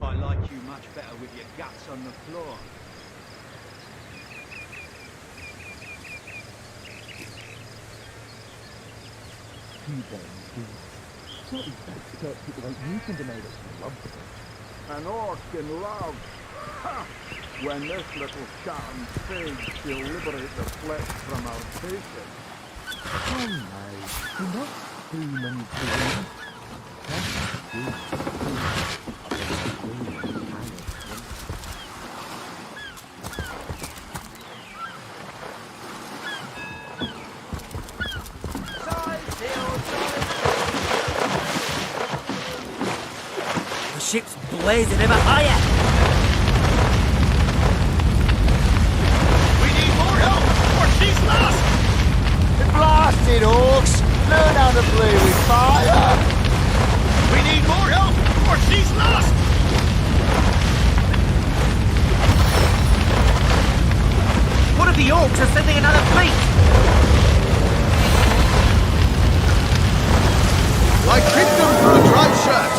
I like you much better with your guts on the floor. An orc in love. Ha! When this little shattered pig deliberate the flesh from our faces. Oh no, do not demon dream. The ship's blazing ever higher. We need more help, or she's lost! Blasted orcs! Learn how to play with fire! We need more help, or she's lost! What if the orcs are sending another fleet? Like kingdom for a dry shirt!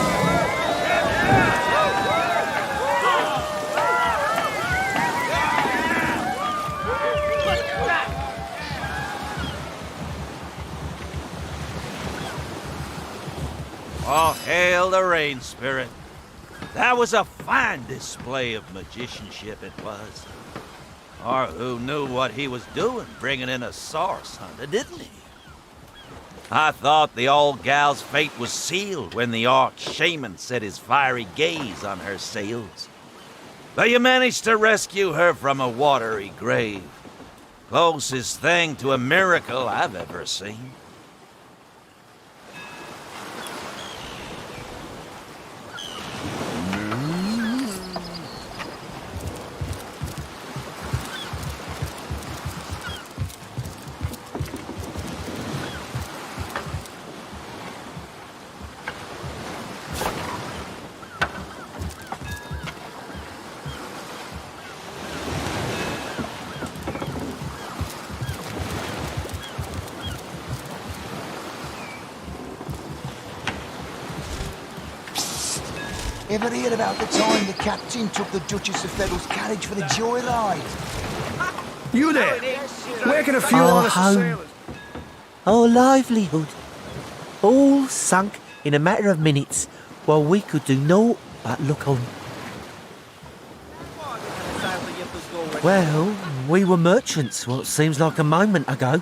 Oh, hail the rain spirit. That was a fine display of magicianship it was. Or who knew what he was doing, bringing in a source hunter, didn't he? I thought the old gal's fate was sealed when the orc shaman set his fiery gaze on her sails. But you managed to rescue her from a watery grave. Closest thing to a miracle I've ever seen. Ever hear about the time the captain took the Duchess of Federal's carriage for the joyride? You there! Where can a few honest sailors... Our livelihood. All sunk in a matter of minutes, while we could do naught but look on. Well, we were merchants what seems like a moment ago.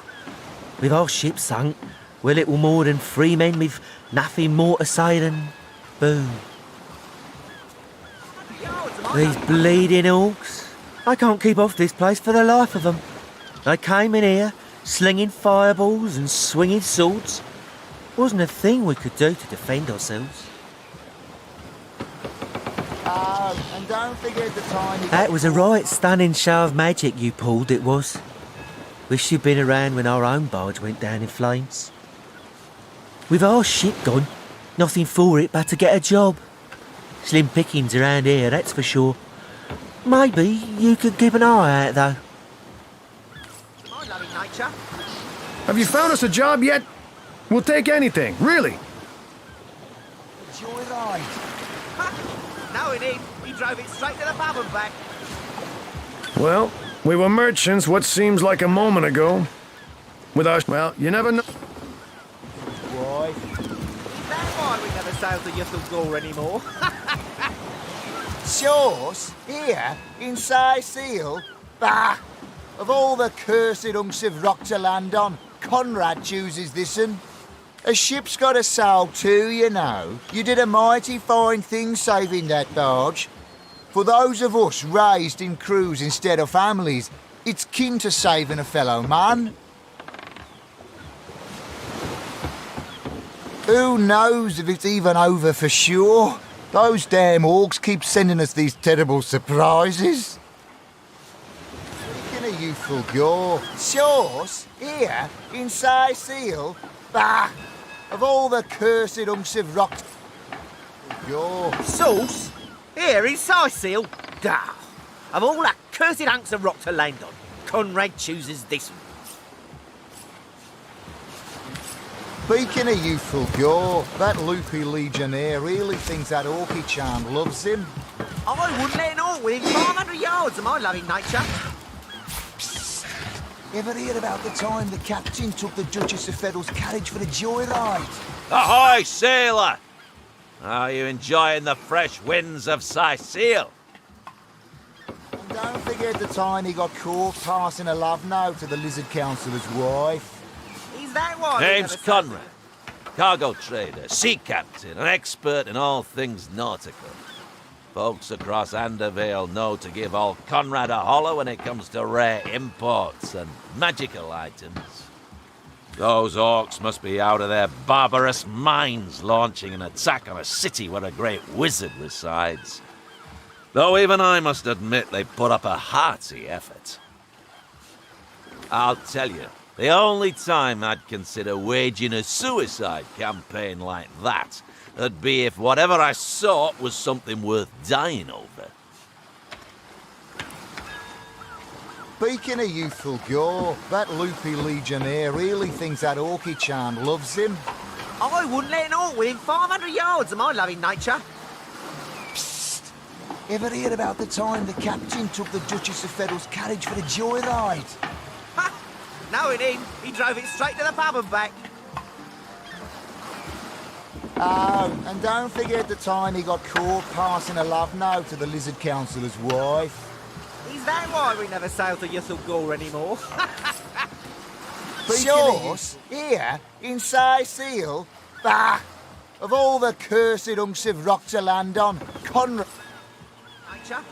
With our ship sunk, we're little more than free men with nothing more to say than boo. These bleeding orcs. I can't keep off this place for the life of them. They came in here, slinging fireballs and swinging swords. Wasn't a thing we could do to defend ourselves. Oh, and don't forget the time... That was a right stunning show of magic you pulled, it was. Wish you'd been around when our own barge went down in flames. With our ship gone, nothing for it but to get a job. Slim pickings around here, that's for sure. Maybe you could keep an eye out, though. Have you found us a job yet? We'll take anything, really. Joyride. No, indeed. We drove it straight to the pub and back. Well, we were merchants what seems like a moment ago. With our... well, you never know... Why? That's why we never sail to Yuthel anymore. Shores? Here? In Cyseal? Bah! Of all the cursed hunks of rock to land on, Conrad chooses this one. A ship's got a soul too, you know. You did a mighty fine thing saving that barge. For those of us raised in crews instead of families, it's kin to saving a fellow man. Who knows if it's even over for sure? Those damn orcs keep sending us these terrible surprises. Speaking of youthful gore, Shores, here, in Cyseal, bah! Of all the cursed hunks of rock... Gore. Sauce? Here in Cyseal? Gah! Of all that cursed hunks of rock to land on, Conrad chooses this one. Speaking of youthful gore, that loopy legionnaire really thinks that orky charm loves him. I wouldn't let it all within 500 yards of my loving nature. Ever hear about the time the captain took the Duchess of Federal's carriage for a joyride? Ahoy, sailor! Are you enjoying the fresh winds of Cyseal? And don't forget the time he got caught passing a love note to the Lizard Councillor's wife. Is that why? Name's Conrad. Cargo trader, sea captain, an expert in all things nautical. Folks across Andervale know to give old Conrad a holler when it comes to rare imports and magical items. Those orcs must be out of their barbarous minds launching an attack on a city where a great wizard resides. Though even I must admit they put up a hearty effort. I'll tell you, the only time I'd consider waging a suicide campaign like that would be if whatever I sought was something worth dying over. Speaking of youthful gore, that loopy legionnaire really thinks that orky charm loves him. I wouldn't let it all within 500 yards of my loving nature. Psst! Ever hear about the time the captain took the Duchess of Federal's carriage for a joyride? Ha! Knowing him, he drove it straight to the pub and back. Oh, and don't forget the time he got caught passing a love note to the Lizard Councillor's wife. Is that why we never sail to Yussel Gore anymore? Shores? Here, in Cyseal? Bah! Of all the cursed hunks of rock to land on, Conrad... Nature?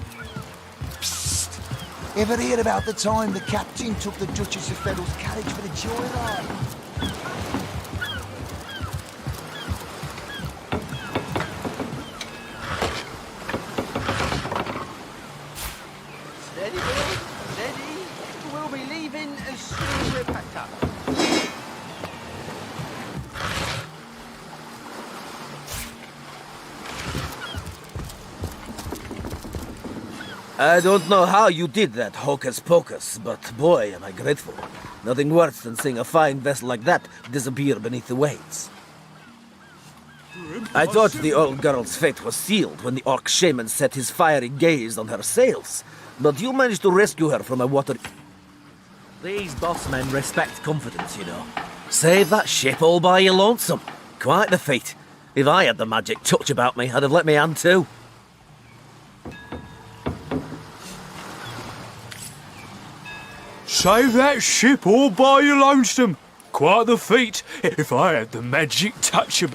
Psst! Ever hear about the time the captain took the Duchess of Federal's carriage for a joyride? Steady, Bill. Steady. We'll be leaving as soon as we're packed up. I don't know how you did that hocus pocus, but boy, am I grateful. Nothing worse than seeing a fine vessel like that disappear beneath the waves. I thought the old girl's fate was sealed when the orc shaman set his fiery gaze on her sails, but you managed to rescue her from a water... These boss men respect confidence, you know. Save that ship all by your lonesome. Quite the feat. If I had the magic touch about me, I'd have let me hand too. Save that ship all by your lonesome. Quite the feat, if I had the magic touch of...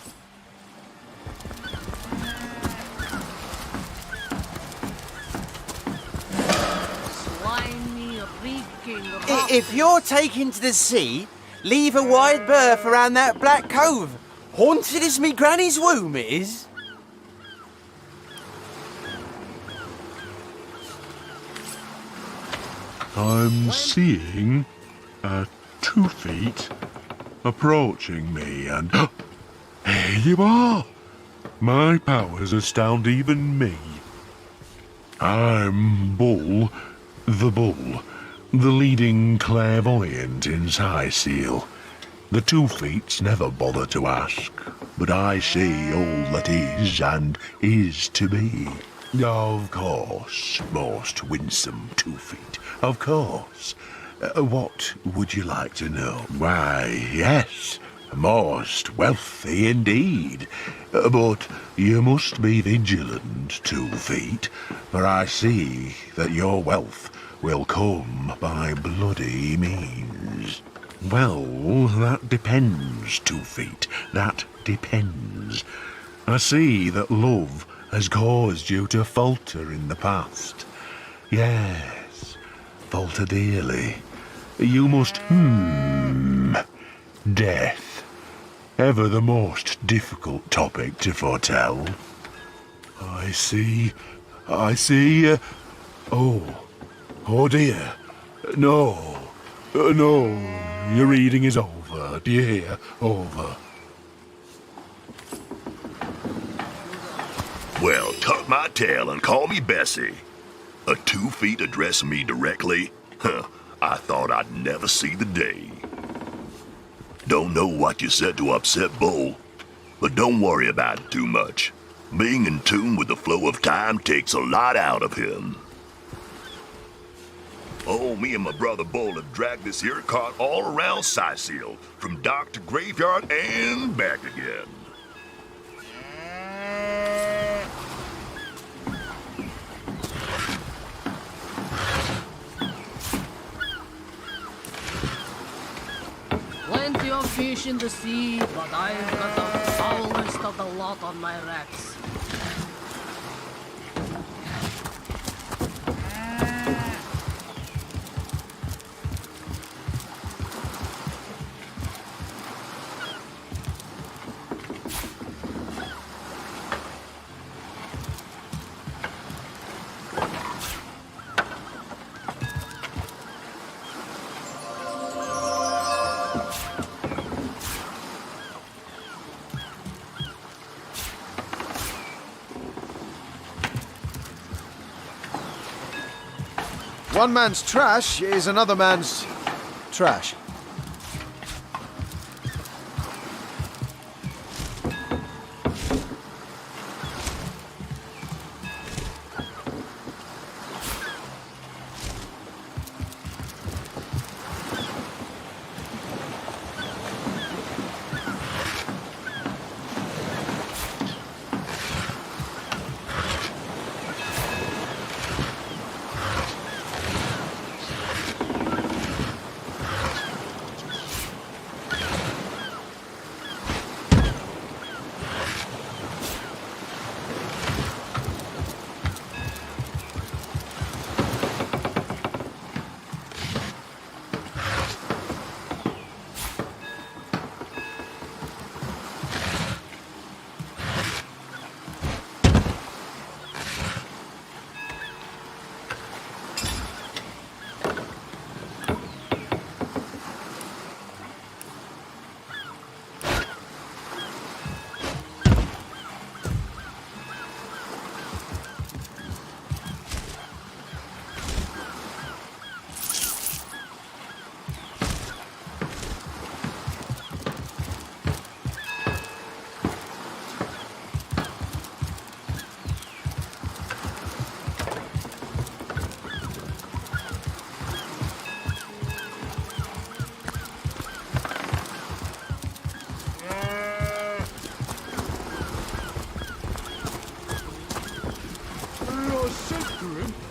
If you're taking to the sea, leave a wide berth around that black cove. Haunted as me granny's womb, it is. I'm seeing 2 feet approaching me, and here you are. My powers astound even me. I'm Bull, the leading clairvoyant in Cyseal. The 2 feets never bother to ask, but I see all that is and is to be. Of course, most winsome 2 feet, of course. What would you like to know? Why, yes, most wealthy indeed. But you must be vigilant, 2 feet, for I see that your wealth will come by bloody means. Well, that depends, 2 feet, that depends. I see that love has caused you to falter in the past. Yes, falter dearly. You must, death. Ever the most difficult topic to foretell. I see, oh dear. No, your reading is over, do you hear? Over. Well, tuck my tail and call me Bessie. A 2 feet addressing me directly? Huh, I thought I'd never see the day. Don't know what you said to upset Bull, but don't worry about it too much. Being in tune with the flow of time takes a lot out of him. Oh, me and my brother Bull have dragged this here cart all around Cyseal, from dock to graveyard and back again. Plenty of fish in the sea, but I've got the foulest of the lot on my racks. One man's trash is another man's trash.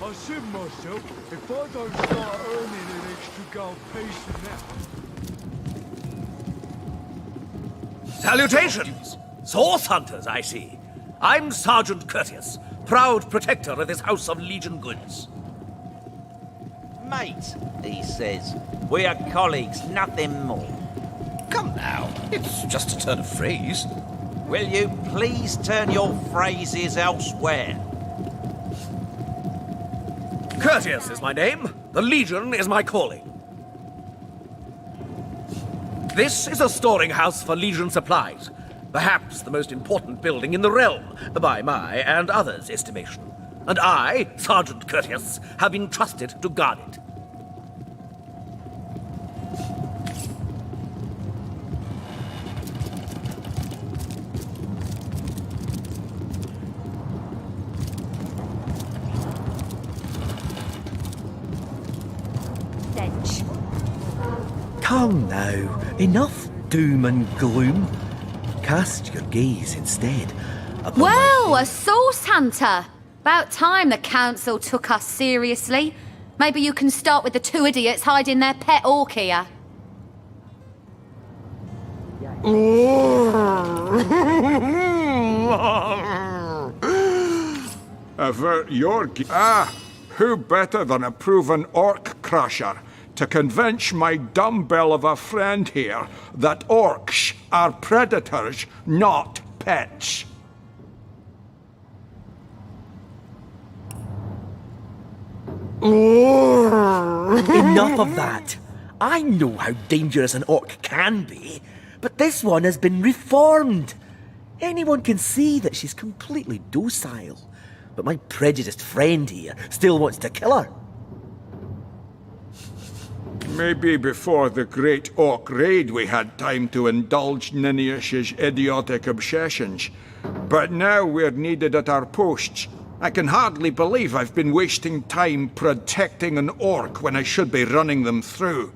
I said myself, if I don't start earning an extra gold piece now. Salutations! Source hunters, I see. I'm Sergeant Curtius, proud protector of this house of Legion goods. Mate, he says. We are colleagues, nothing more. Come now, it's just a turn of phrase. Will you please turn your phrases elsewhere? Curtius is my name. The Legion is my calling. This is a storing house for Legion supplies. Perhaps the most important building in the realm, by my and others' estimation. And I, Sergeant Curtius, have been trusted to guard it. Come now, enough doom and gloom. Cast your gaze instead upon Well, a source hunter. About time the council took us seriously. Maybe you can start with the two idiots hiding their pet orc here. Avert your... who better than a proven orc crusher to convince my dumbbell of a friend here that orcs are predators, not pets? Enough of that. I know how dangerous an orc can be, but this one has been reformed. Anyone can see that she's completely docile, but my prejudiced friend here still wants to kill her. Maybe before the Great Orc Raid we had time to indulge Ninius's idiotic obsessions. But now we're needed at our posts. I can hardly believe I've been wasting time protecting an orc when I should be running them through.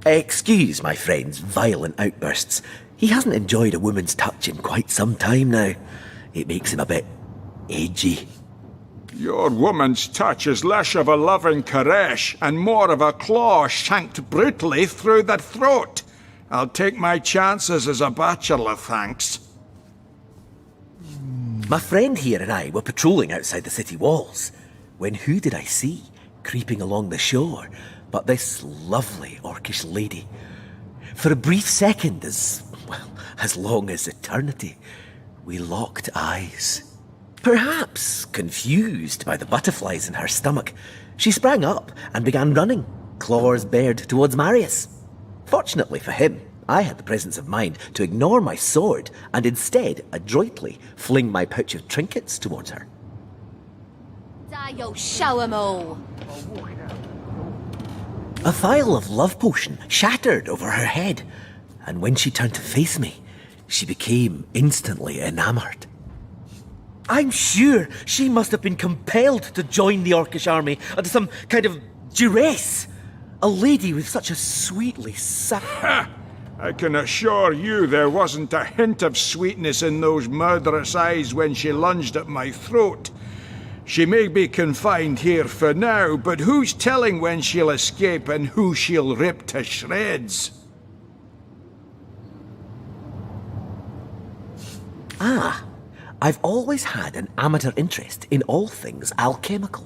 Excuse my friend's violent outbursts. He hasn't enjoyed a woman's touch in quite some time now. It makes him a bit edgy. Your woman's touch is less of a loving caress and more of a claw shanked brutally through the throat. I'll take my chances as a bachelor, thanks. My friend here and I were patrolling outside the city walls, when who did I see creeping along the shore but this lovely orcish lady? For a brief second, as long as eternity, we locked eyes. Perhaps confused by the butterflies in her stomach, she sprang up and began running, claws bared towards Marius. Fortunately for him, I had the presence of mind to ignore my sword and instead adroitly fling my pouch of trinkets towards her. You'll show 'em all. A vial of love potion shattered over her head, and when she turned to face me, she became instantly enamored. I'm sure she must have been compelled to join the Orcish army under some kind of duress. A lady with such a sweetly I can assure you there wasn't a hint of sweetness in those murderous eyes when she lunged at my throat. She may be confined here for now, but who's telling when she'll escape and who she'll rip to shreds? I've always had an amateur interest in all things alchemical.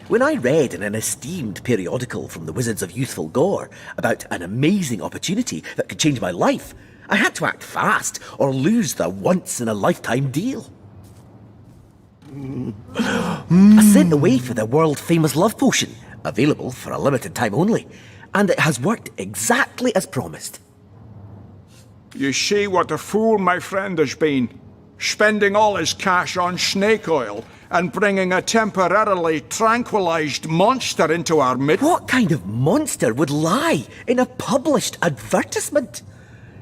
When I read in an esteemed periodical from the Wizards of Youthful Gore about an amazing opportunity that could change my life, I had to act fast or lose the once-in-a-lifetime deal. I sent away for the world-famous love potion, available for a limited time only, and it has worked exactly as promised. You see what a fool my friend has been, spending all his cash on snake oil and bringing a temporarily tranquilized monster into our midst. What kind of monster would lie in a published advertisement?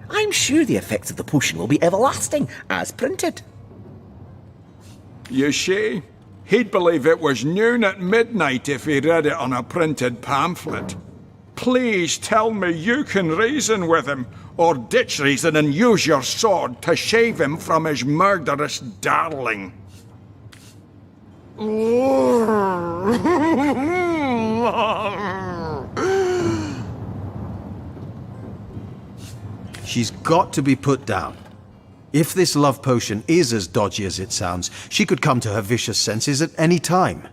I'm sure the effects of the potion will be everlasting, as printed. You see, he'd believe it was noon at midnight if he read it on a printed pamphlet. Please tell me you can reason with him, or ditch reason and use your sword to save him from his murderous darling. She's got to be put down. If this love potion is as dodgy as it sounds, she could come to her vicious senses at any time.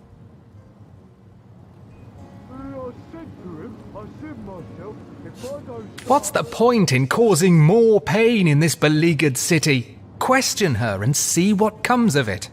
What's the point in causing more pain in this beleaguered city? Question her and see what comes of it.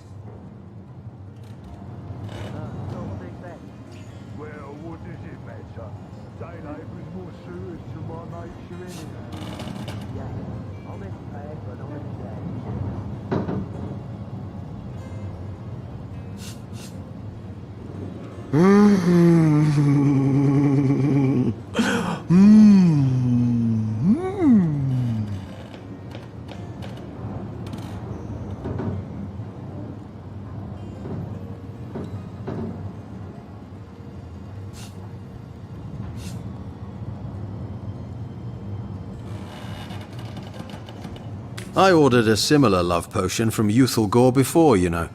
I ordered a similar love potion from Youthful Gore before, you know.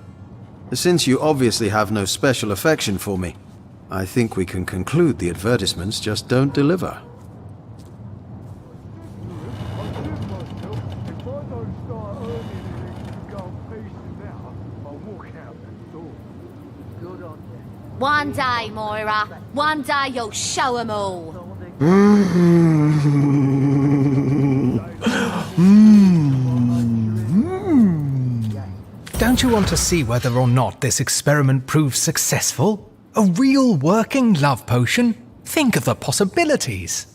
Since you obviously have no special affection for me, I think we can conclude the advertisements just don't deliver. One day, Moira. One day you'll show 'em all. Don't you want to see whether or not this experiment proves successful? A real working love potion? Think of the possibilities.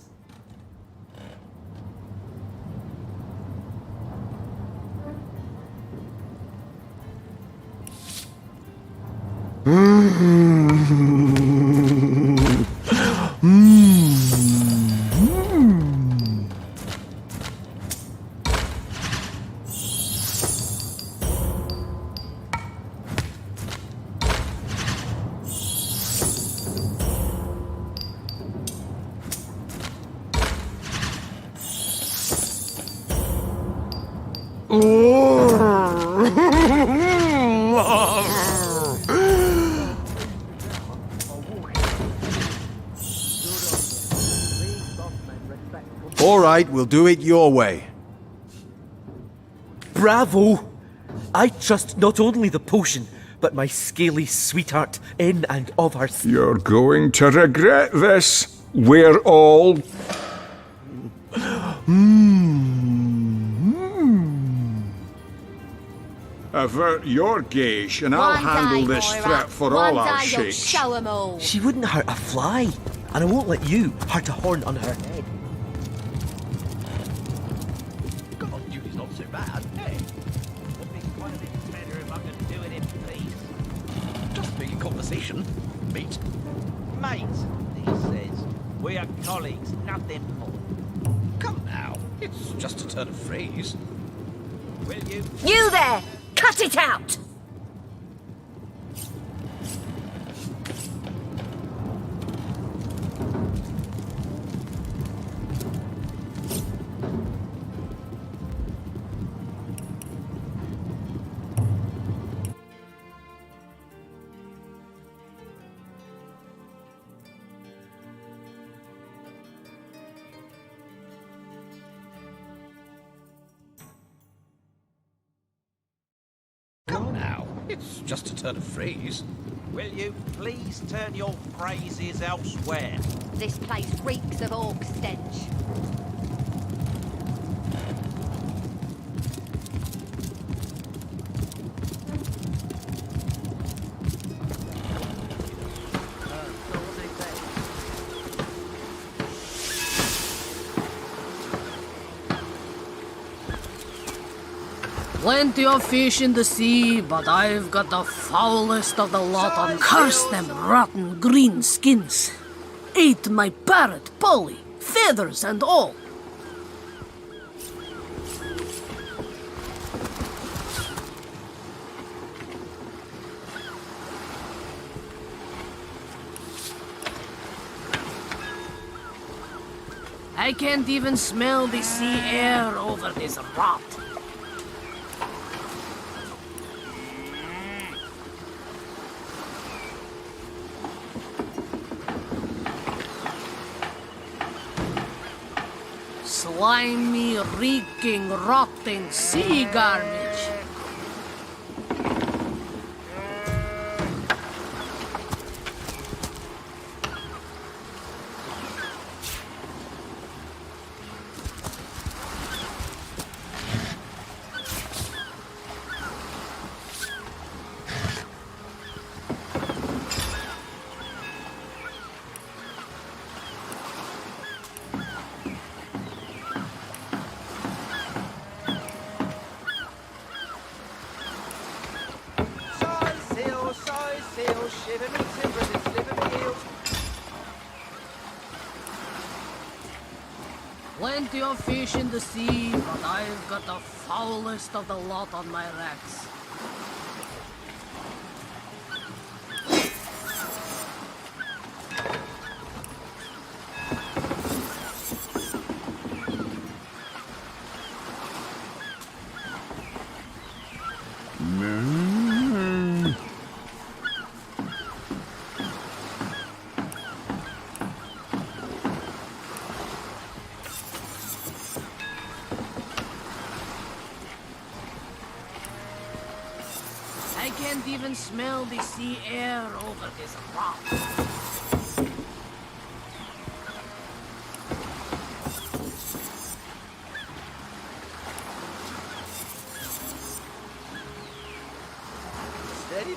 All right, we'll do it your way. Bravo! I trust not only the potion, but my scaly sweetheart in and of her. You're going to regret this. We're all... Avert your gaze, and I'll handle this threat for all our sakes. Show 'em all. She wouldn't hurt a fly, and I won't let you hurt a horn on her head. God, duty's not so bad, hey? Would be quite a bit better if I could do it in peace. Just making conversation, mate. Mate, he says. We are colleagues, nothing more. Come now, it's just a turn of phrase. Will you? You there! Cut it out! Come now, it's just a turn of phrase. Will you please turn your phrases elsewhere? This place reeks of orc stench. Plenty of fish in the sea, but I've got the foulest of the lot on. Curse them rotten green skins. Ate my parrot, Polly, feathers and all. I can't even smell the sea air over this rot. Slimy, reeking, rotting sea garbage. Cyseal, shiver me timbers and sliver me heels. Plenty of fish in the sea, but I've got the foulest of the lot on my racks. I can't even smell the sea air over this rock.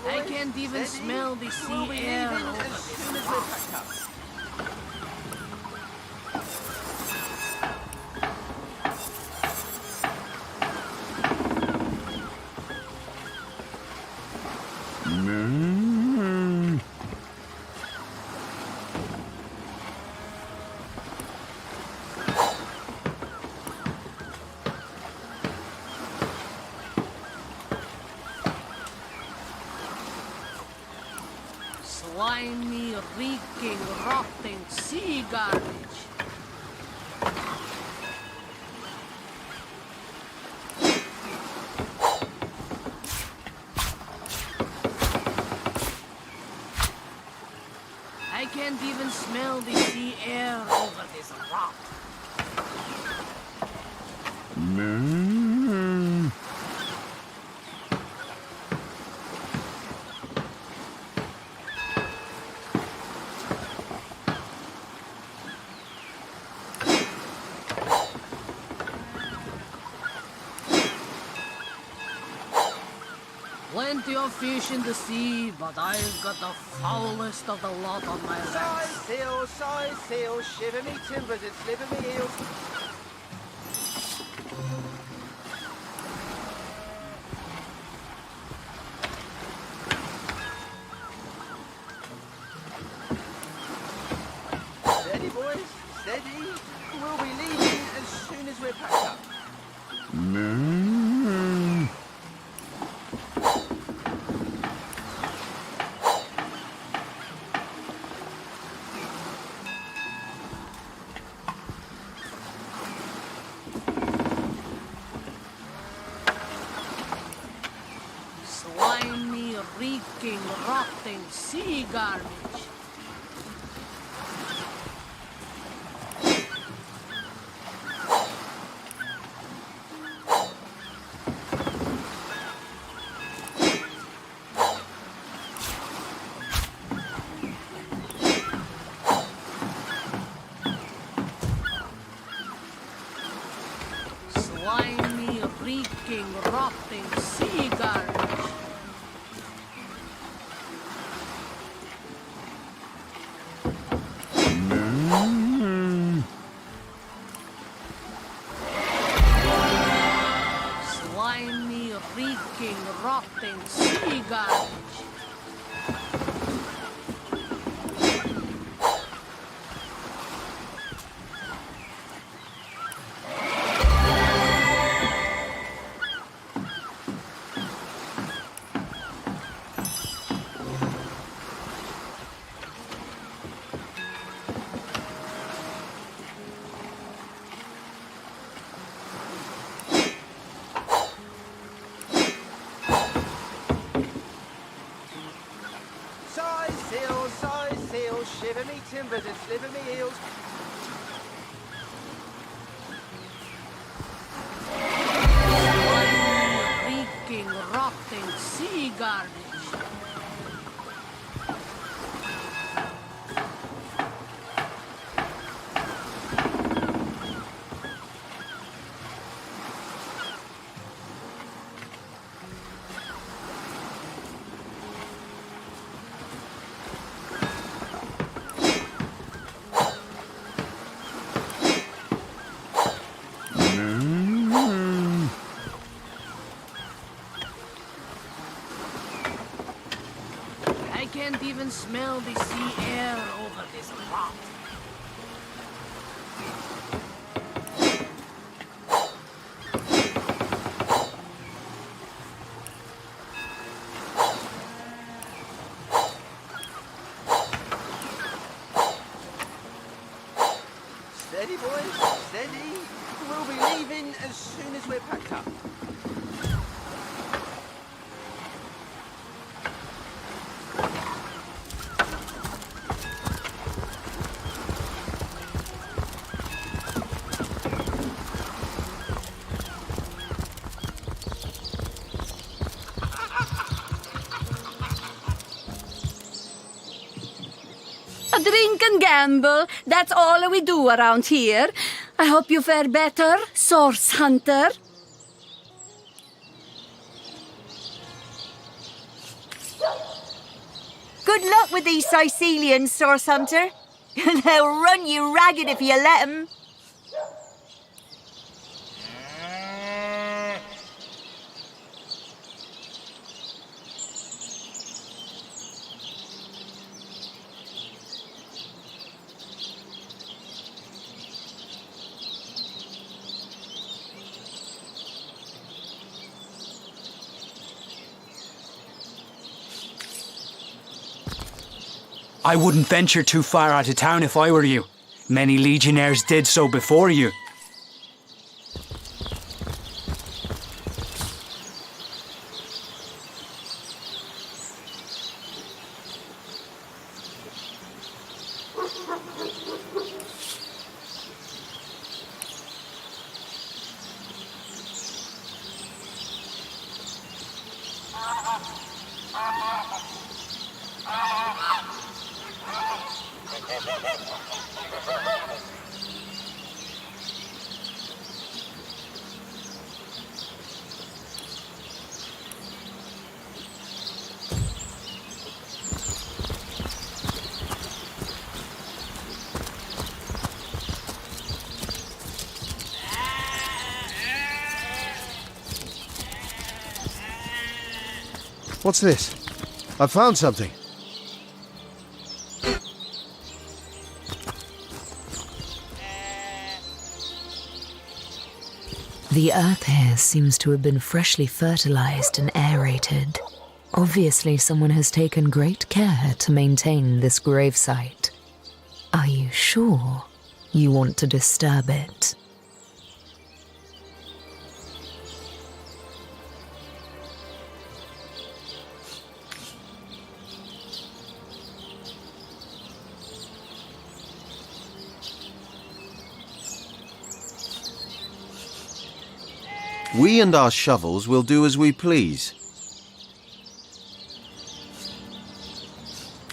I can't even smell the sea air over this rock. Slimy, reeking, rotting sea garbage. can't even smell the sea air over this rock. Plenty of fish in the sea, but I've got the foulest of the lot on my hands. Cyseal, shiver me timbers and sliver me heels. Steady, boys, steady. We'll be leaving as soon as we're packed up. Slimy, reeking, rotting sea garbage. Slimy, reeking, rotting sea garbage. Slimy, reeking, rotting sea garbage. Cyseal, shiver me timbers and sliver me heels. Reeking, rotting sea garbage. I can't even smell the sea air over this rock. Steady, boys, steady. We'll be leaving as soon as we're packed up. A drink and gamble, that's all we do around here. I hope you fare better, Source Hunter. Good luck with these Cysealians, Source Hunter. They'll run you ragged if you let them. I wouldn't venture too far out of town if I were you. Many legionnaires did so before you. What's this? I found something. The earth here seems to have been freshly fertilized and aerated. Obviously, someone has taken great care to maintain this gravesite. Are you sure you want to disturb it? We and our shovels will do as we please.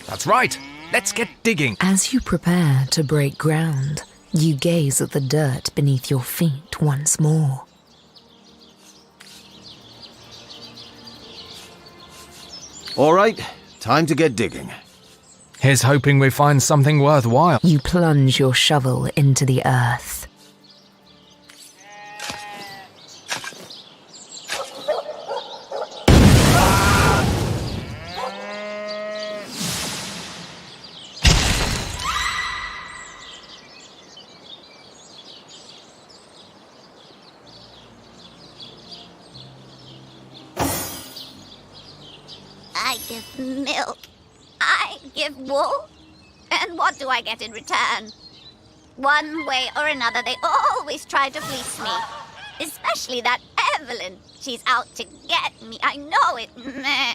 That's right. Let's get digging. As you prepare to break ground, you gaze at the dirt beneath your feet once more. All right, time to get digging. Here's hoping we find something worthwhile. You plunge your shovel into the earth. I give milk. I give wool. And what do I get in return? One way or another, they always try to fleece me. Especially that Evelyn. She's out to get me. I know it. Meh.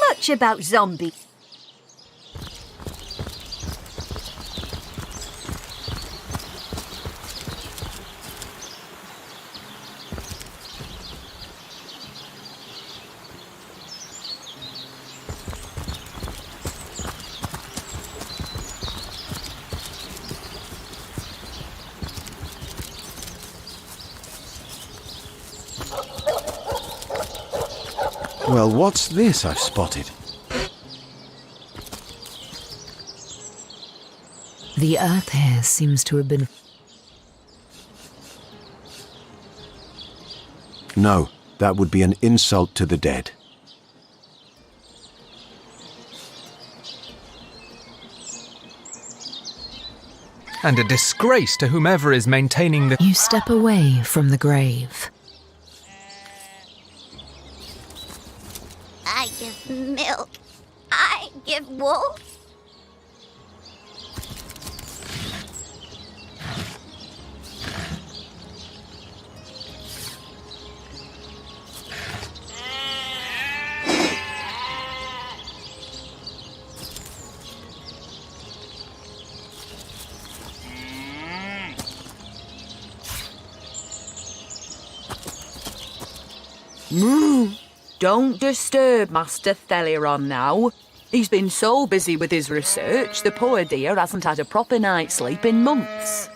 Much about zombies. Well, what's this I've spotted? The earth here seems to have been... No, that would be an insult to the dead. And a disgrace to whomever is maintaining the... You step away from the grave. I give milk. I give wool. Moo! Don't disturb Master Theliron now. He's been so busy with his research, the poor dear hasn't had a proper night's sleep in months.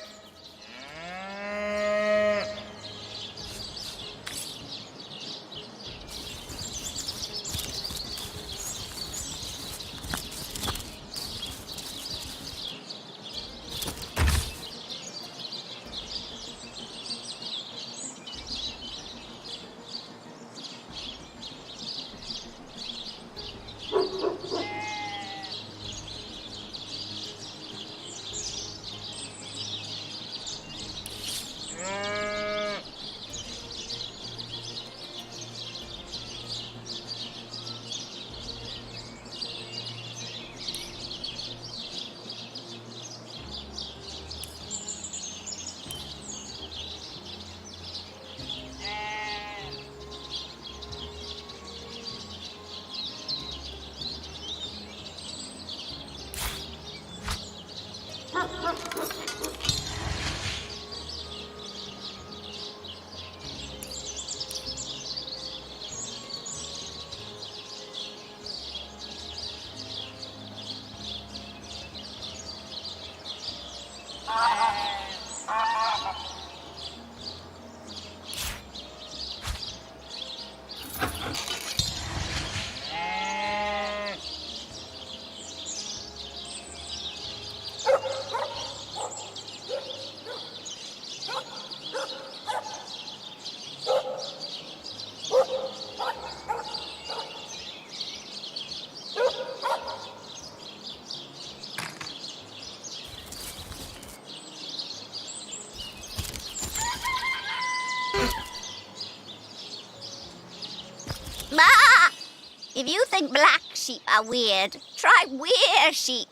If you think black sheep are weird, try weird sheep.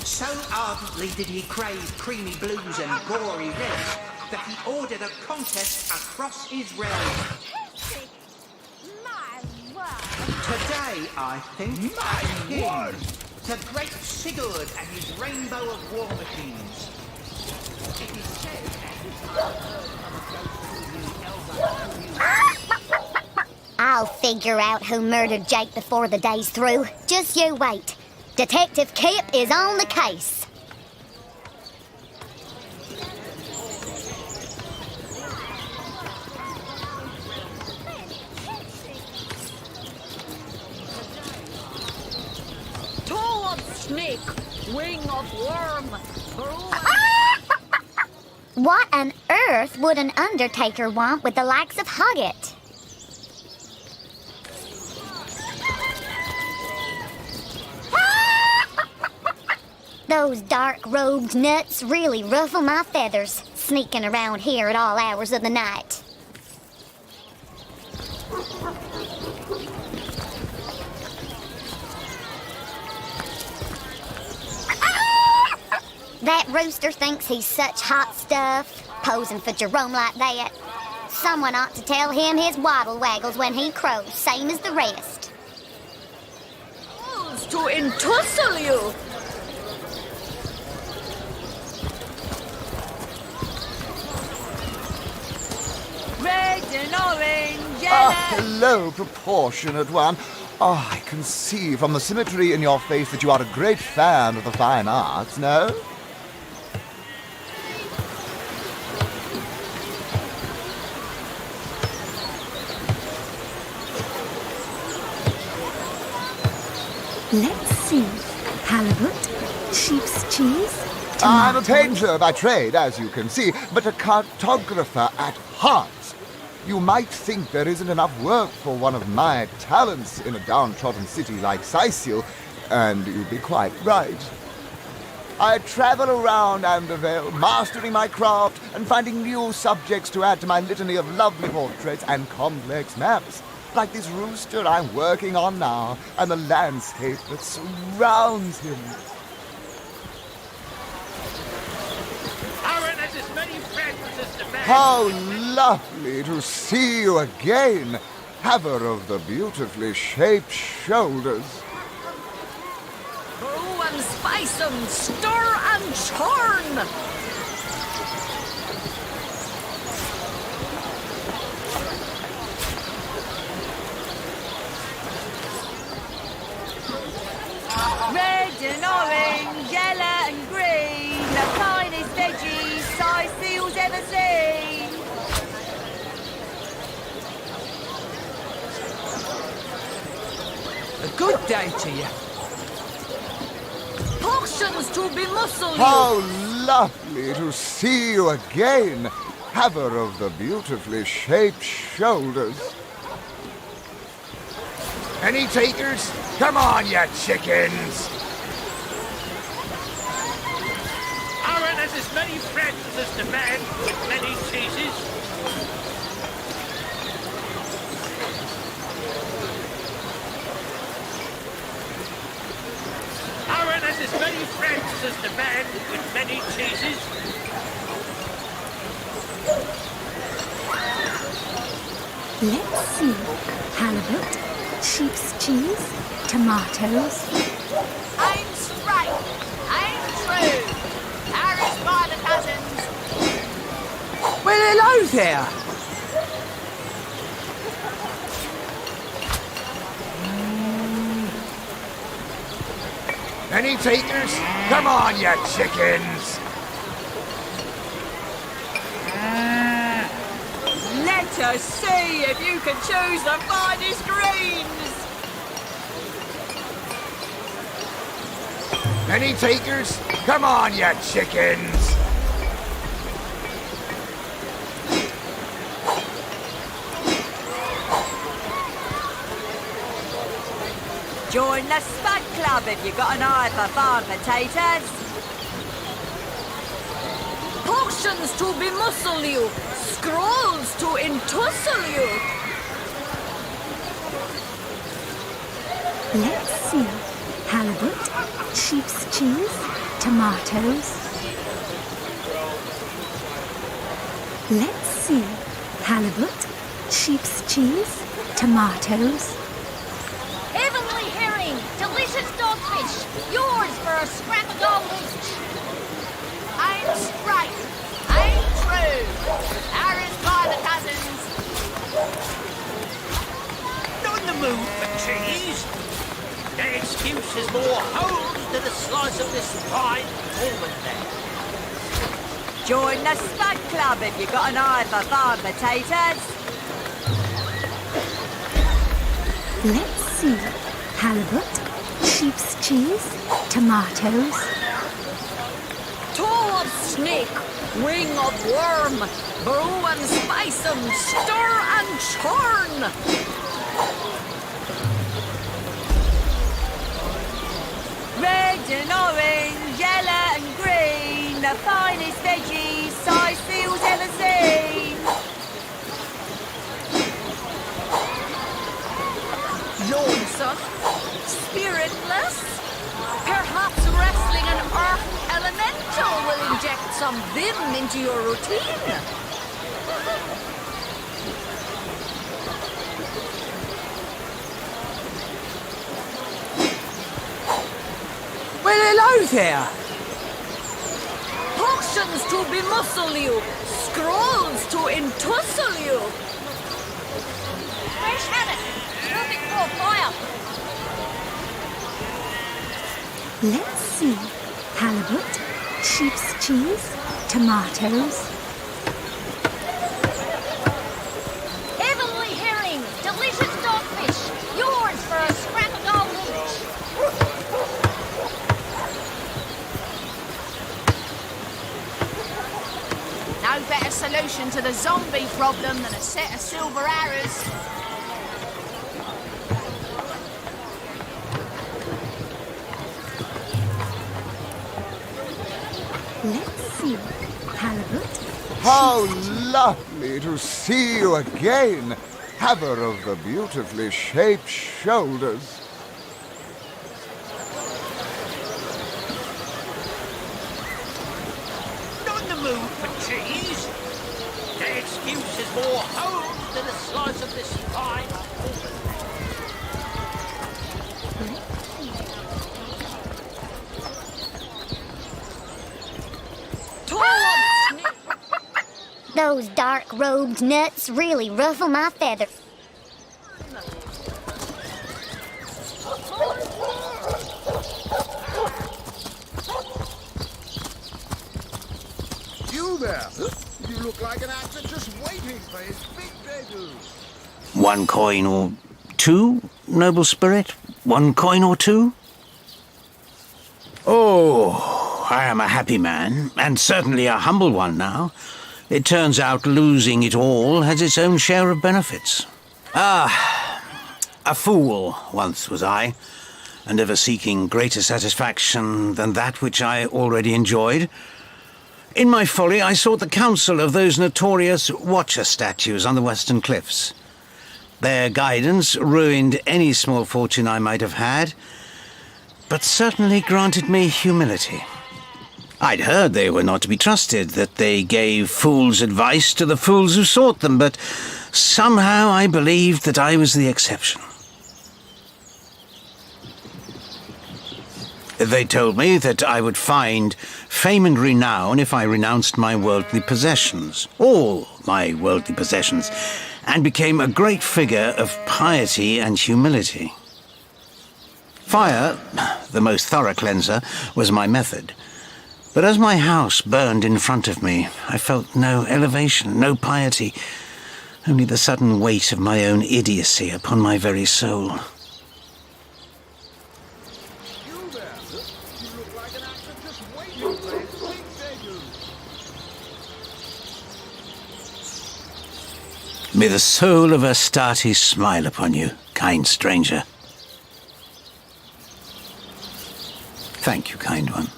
So ardently did he crave creamy blues and gory reds that he ordered a contest across his realm. Today, I think, my king, the great Sigurd and his rainbow of war machines. It is said I'll figure out who murdered Jake before the day's through. Just you wait. Detective Kip is on the case. Toe of snake, wing of worm. What on earth would an undertaker want with the likes of Huggett? Those dark-robed nuts really ruffle my feathers, sneaking around here at all hours of the night. That rooster thinks he's such hot stuff, posing for Jerome like that. Someone ought to tell him his waddle waggles when he crows, same as the rest. To entussle you! Red and orange, yellow. Hello, proportionate one. I can see from the symmetry in your face that you are a great fan of the fine arts, no? Let's see. Halibut, sheep's cheese, I'm a painter by trade, as you can see, but a cartographer at heart. You might think there isn't enough work for one of my talents in a downtrodden city like Cyseal, and you'd be quite right. I travel around Andervale, mastering my craft and finding new subjects to add to my litany of lovely portraits and complex maps, like this rooster I'm working on now, and the landscape that surrounds him. How lovely to see you again, haver of the beautifully shaped shoulders. Brew and spice 'em, stir and churn! Red and orange, yellow and green, the finest veggies Cyseal's ever seen. A good day to you. Portions to bemuscle you. How lovely to see you again, haver of the beautifully shaped shoulders. Any takers? Come on, you chickens! Aaron has as many friends as the man with many cheeses. friends as the man with many cheeses. Let's see. Halibut, sheep's cheese, tomatoes. I'm straight. I'm true. Paris by the cousins. Well, hello there. Any takers? Come on, you chickens! Let us see if you can choose the finest greens. Any takers? Come on, you chickens! Join the Spud Club if you've got an eye for farm potatoes. Potions to bemuscle you, scrolls to entussle you. Let's see. Halibut, sheep's cheese, tomatoes. Let's see. Halibut, sheep's cheese, tomatoes. Heavenly herring, delicious dogfish, yours for a scrap of gold each. I'm straight, I'm true. Paris by the cousins. Not in the mood for cheese. The excuse is more holes than a slice of this fine almond there. Join the Spud Club if you've got an eye for farm potatoes. Let's see. Halibut, sheep's cheese, tomatoes. Toe of snake, wing of worm, brew and spice 'em, stir and churn. Red and orange, yellow and green, the finest veggies Cyseal's ever seen. Lonesome, spiritless. Perhaps wrestling an earth elemental will inject some vim into your routine. Well, hello there. Potions to bemuscle you, scrolls to entussle you. Fresh haddock, perfect for fire. Let's see. Halibut, sheep's cheese, tomatoes. Heavenly herring, delicious dogfish, yours for a scrap of gold each. No better solution to the zombie problem than a set of silver arrows. Let's see. Halibut. How lovely to see you again, haver of the beautifully shaped shoulders. Not in the mood for cheese. The excuse is more holes than a slice of this fine almond. Those dark-robed nuts really ruffle my feathers. You there! You look like an actor just waiting for his big debut. 1 coin or 2, noble spirit? 1 coin or 2? Oh, I am a happy man, and certainly a humble one now. It turns out losing it all has its own share of benefits. Ah, a fool once was I, and ever seeking greater satisfaction than that which I already enjoyed. In my folly, I sought the counsel of those notorious Watcher statues on the western cliffs. Their guidance ruined any small fortune I might have had, but certainly granted me humility. I'd heard they were not to be trusted, that they gave fools advice to the fools who sought them, but somehow I believed that I was the exception. They told me that I would find fame and renown if I renounced my worldly possessions, all my worldly possessions, and became a great figure of piety and humility. Fire, the most thorough cleanser, was my method. But as my house burned in front of me, I felt no elevation, no piety, only the sudden weight of my own idiocy upon my very soul. May the soul of Astarte smile upon you, kind stranger. Thank you, kind one.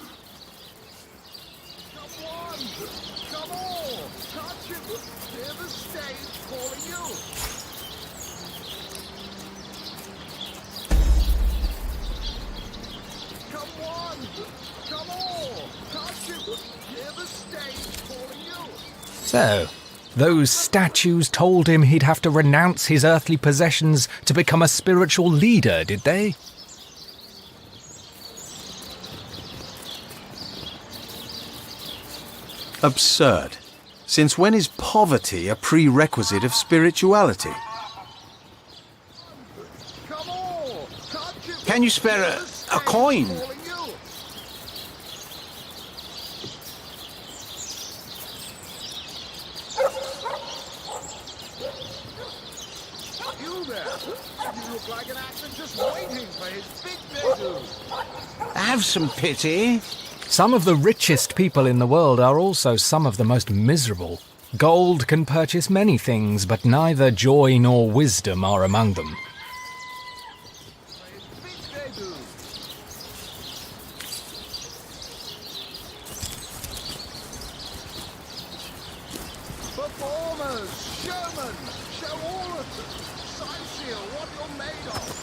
So, those statues told him he'd have to renounce his earthly possessions to become a spiritual leader, did they? Absurd. Since when is poverty a prerequisite of spirituality? Can you spare a coin? Have some pity. Some of the richest people in the world are also some of the most miserable. Gold can purchase many things, but neither joy nor wisdom are among them. Performers, showmen, show all of them. Cyseal, what you're made of.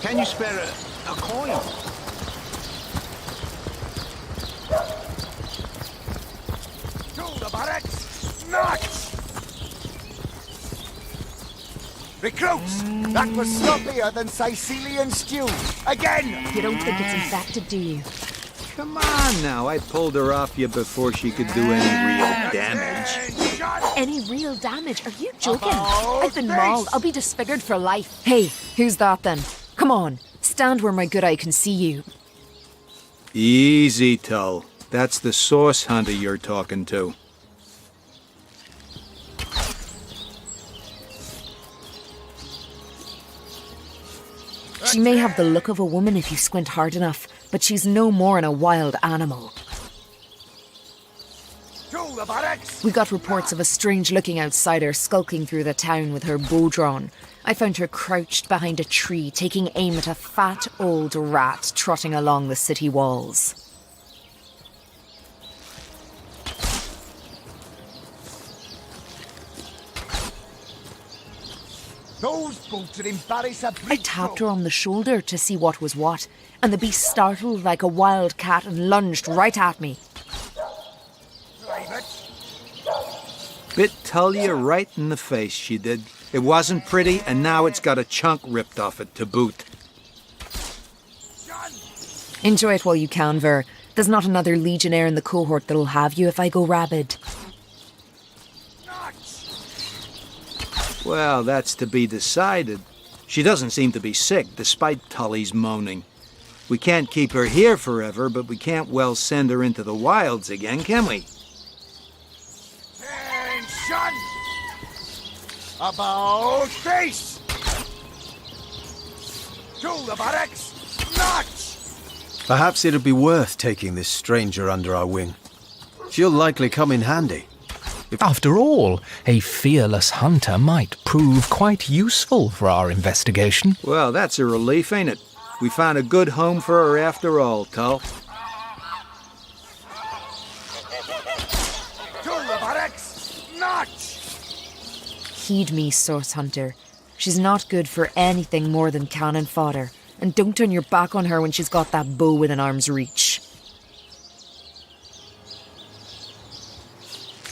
Can you spare a coin? To the barracks! Nuts! Recruits! That was sloppier than Sicilian stew. Again! You don't think it's infected, do you? Come on now, I pulled her off you before she could do any real damage. Any real damage? Are you joking? I've been mauled. I'll be disfigured for life. Hey, who's that then? Come on, stand where my good eye can see you. Easy, Tull. That's the source hunter you're talking to. She may have the look of a woman if you squint hard enough, but she's no more than a wild animal. To the barracks! We got reports of a strange-looking outsider skulking through the town with her bow drawn. I found her crouched behind a tree, taking aim at a fat old rat trotting along the city walls. Those bolted embarrass a I tapped her on the shoulder to see what was what, and the beast startled like a wild cat and lunged right at me. Bit Tullia right in the face, she did. It wasn't pretty, and now it's got a chunk ripped off it to boot. Enjoy it while you can, Ver. There's not another legionnaire in the cohort that'll have you if I go rabid. Well, that's to be decided. She doesn't seem to be sick, despite Tully's moaning. We can't keep her here forever, but we can't well send her into the wilds again, can we? Attention! About face! To the barracks! March! Perhaps it'd be worth taking this stranger under our wing. She'll likely come in handy. After all, a fearless hunter might prove quite useful for our investigation. Well, that's a relief, ain't it? We found a good home for her after all, Tull. barracks! Notch! Heed me, Source Hunter. She's not good for anything more than cannon fodder. And don't turn your back on her when she's got that bow within arm's reach.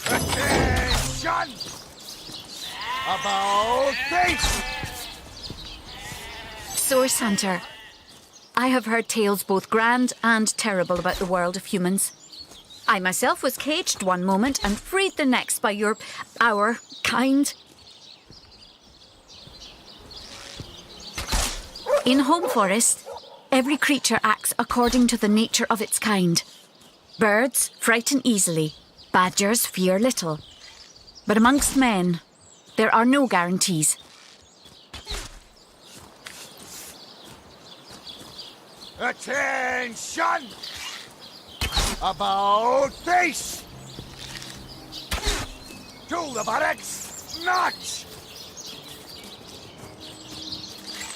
Attention! About face! Source Hunter, I have heard tales both grand and terrible about the world of humans. I myself was caged one moment and freed the next by our kind. In Home Forest, every creature acts according to the nature of its kind. Birds frighten easily, badgers fear little. But amongst men, there are no guarantees. Attention! About face! To the barracks! Notch!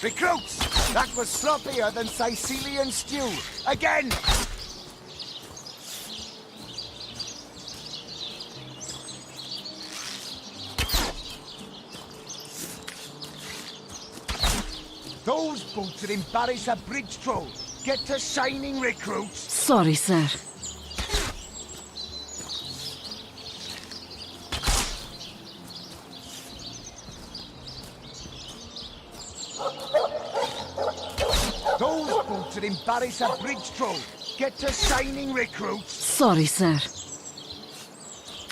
Recruits! That was sloppier than Cysealian stew. Again! Those boots would embarrass a bridge troll. Get to shining, recruits! Sorry, sir. Those boots would embarrass a bridge troll. Get to shining, recruits! Sorry, sir.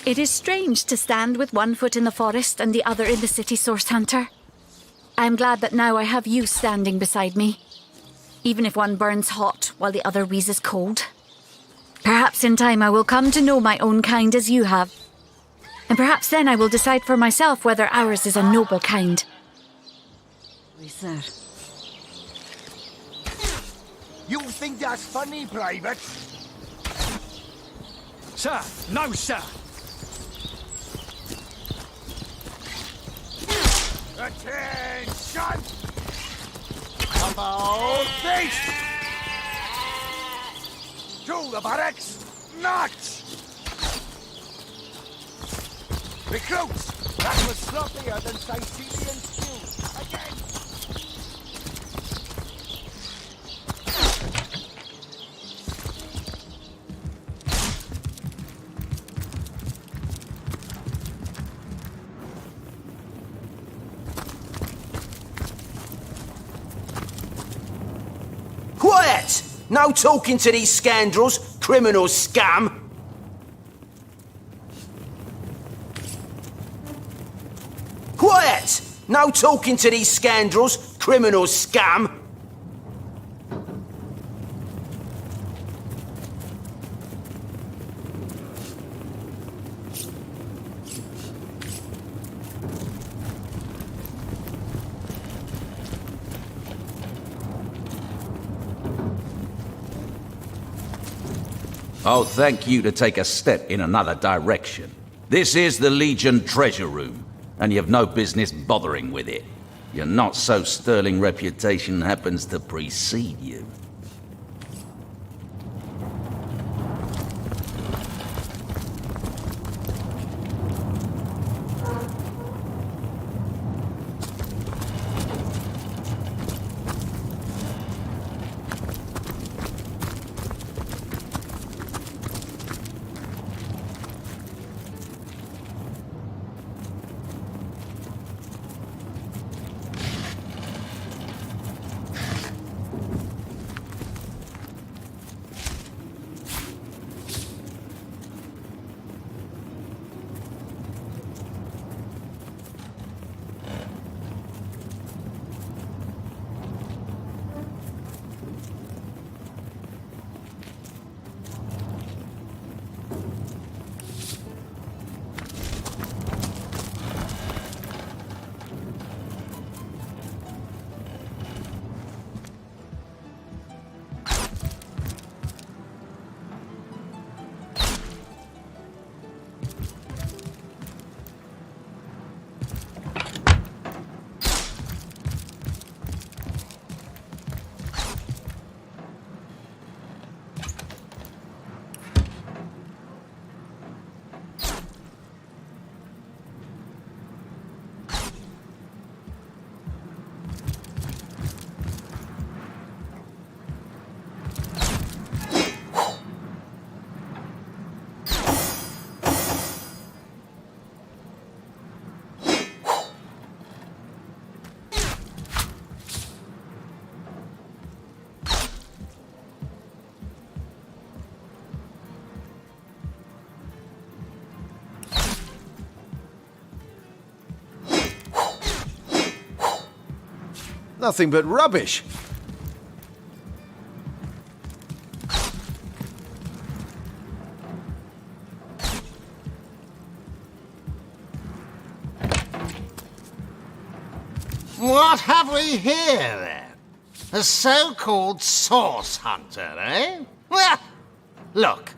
It is strange to stand with one foot in the forest and the other in the city, Source Hunter. I am glad that now I have you standing beside me, even if one burns hot while the other wheezes cold. Perhaps in time I will come to know my own kind as you have, and perhaps then I will decide for myself whether ours is a noble kind. Sir. You think that's funny, Private? Sir, no, sir. Attention! About face! To the barracks! Notch! Recruits! That was sloppier than Cysealian stew. Again! Quiet! No talking to these scoundrels, criminal scum! Quiet! No talking to these scoundrels, criminal scum! I'll thank you to take a step in another direction. This is the Legion treasure room, and you've no business bothering with it. Your not so sterling reputation happens to precede you. Nothing but rubbish. What have we here, then? A so-called source hunter, eh? Well, look,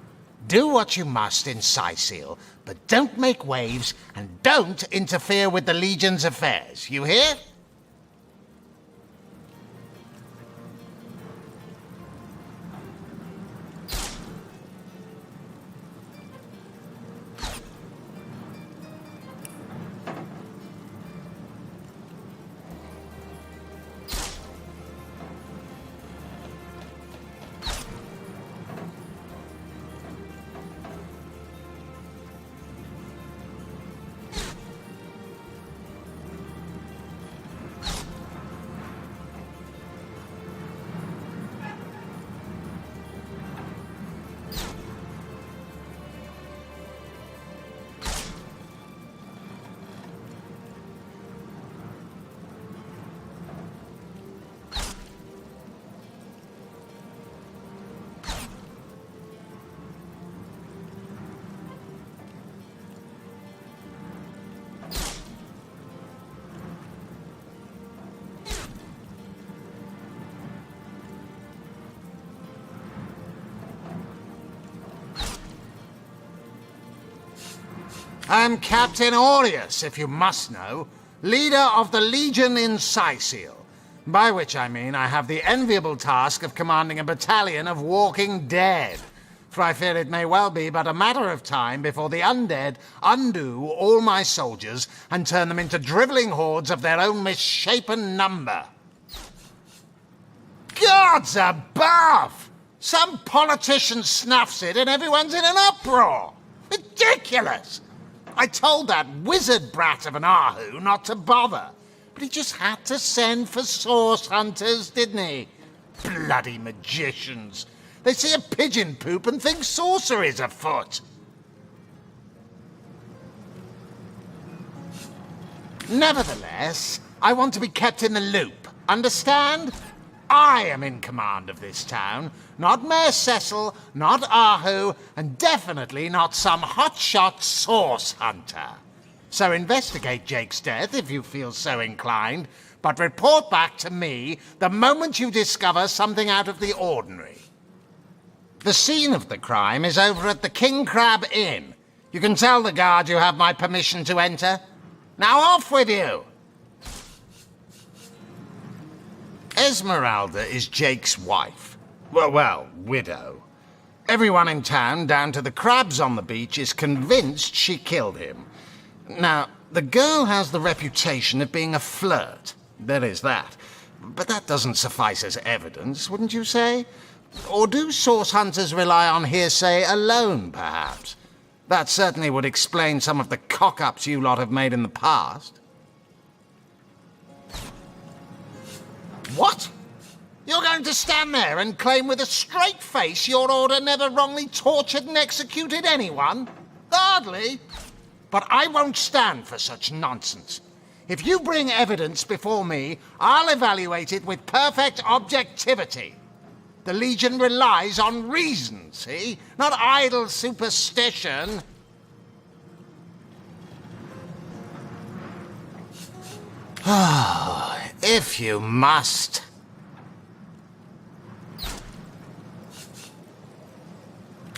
do what you must in Cyseal, but don't make waves and don't interfere with the Legion's affairs. You hear? I'm Captain Aureus, if you must know, leader of the Legion in Cyseal. By which I mean I have the enviable task of commanding a battalion of walking dead. For I fear it may well be but a matter of time before the undead undo all my soldiers and turn them into drivelling hordes of their own misshapen number. Gods above! Some politician snuffs it and everyone's in an uproar. Ridiculous! I told that wizard brat of an Ahu not to bother, but he just had to send for source hunters, didn't he? Bloody magicians. They see a pigeon poop and think sorcery's afoot. Nevertheless, I want to be kept in the loop. Understand? I am in command of this town, not Mayor Cecil, not Ahu, and definitely not some hotshot source hunter. So investigate Jake's death if you feel so inclined, but report back to me the moment you discover something out of the ordinary. The scene of the crime is over at the King Crab Inn. You can tell the guard you have my permission to enter. Now off with you! Esmeralda is Jake's wife. Well, widow. Everyone in town, down to the crabs on the beach, is convinced she killed him. Now, the girl has the reputation of being a flirt. There is that. But that doesn't suffice as evidence, wouldn't you say? Or do source hunters rely on hearsay alone, perhaps? That certainly would explain some of the cock-ups you lot have made in the past. What? You're going to stand there and claim with a straight face your order never wrongly tortured and executed anyone? Hardly. But I won't stand for such nonsense. If you bring evidence before me, I'll evaluate it with perfect objectivity. The Legion relies on reason, see? Not idle superstition. If you must.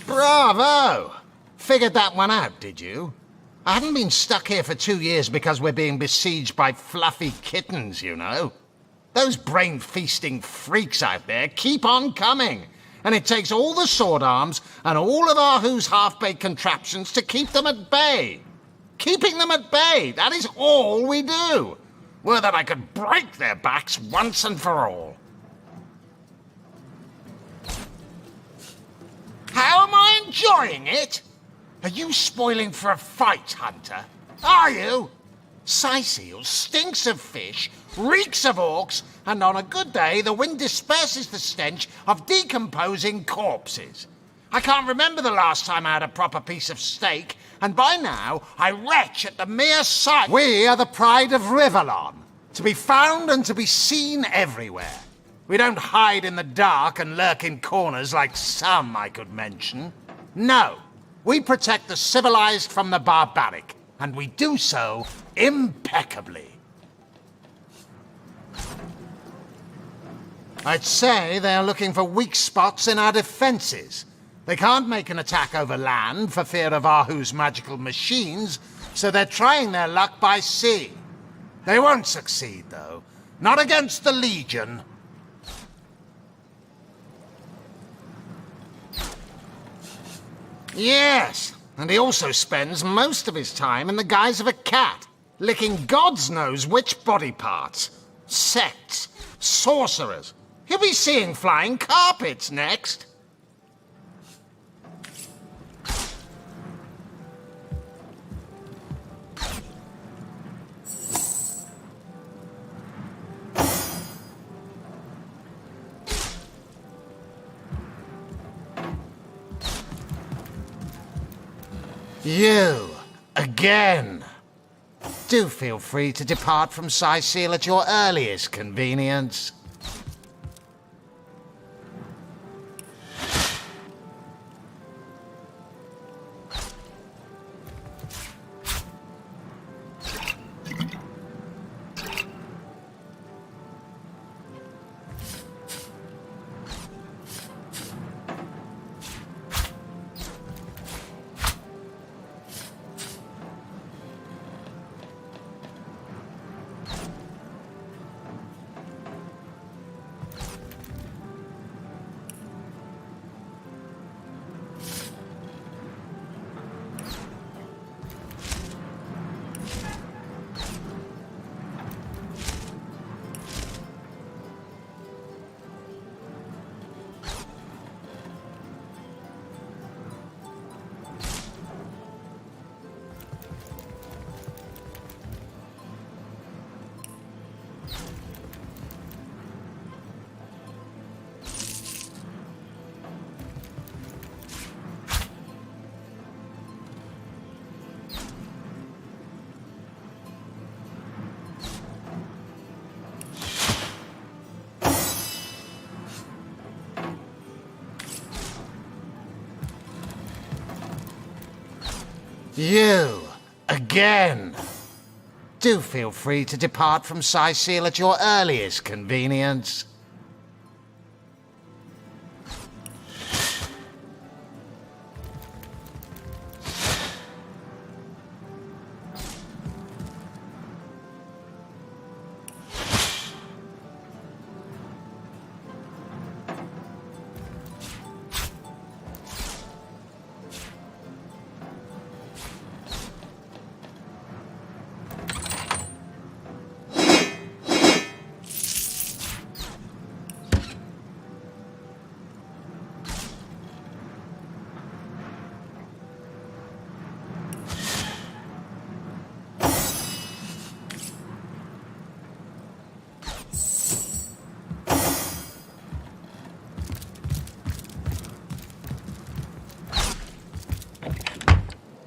Bravo! Figured that one out, did you? I haven't been stuck here for 2 years because we're being besieged by fluffy kittens, you know. Those brain-feasting freaks out there keep on coming, and it takes all the sword arms and all of Ahu's half-baked contraptions to keep them at bay. Keeping them at bay, that is all we do. Were that I could break their backs once and for all. How am I enjoying it? Are you spoiling for a fight, Hunter? Are you? Cyseal stinks of fish, reeks of orcs, and on a good day the wind disperses the stench of decomposing corpses. I can't remember the last time I had a proper piece of steak, and by now I retch at the mere sight. We are the pride of Revellion. To be found and to be seen everywhere. We don't hide in the dark and lurk in corners like some I could mention. No, we protect the civilized from the barbaric, and we do so impeccably. I'd say they're looking for weak spots in our defenses. They can't make an attack over land for fear of Ahu's magical machines, so they're trying their luck by sea. They won't succeed, though. Not against the Legion. Yes, and he also spends most of his time in the guise of a cat, licking God's knows which body parts. Sects, sorcerers. He'll be seeing flying carpets next. You, again. Do feel free to depart from Cyseal at your earliest convenience. You, again. Do feel free to depart from Cyseal at your earliest convenience.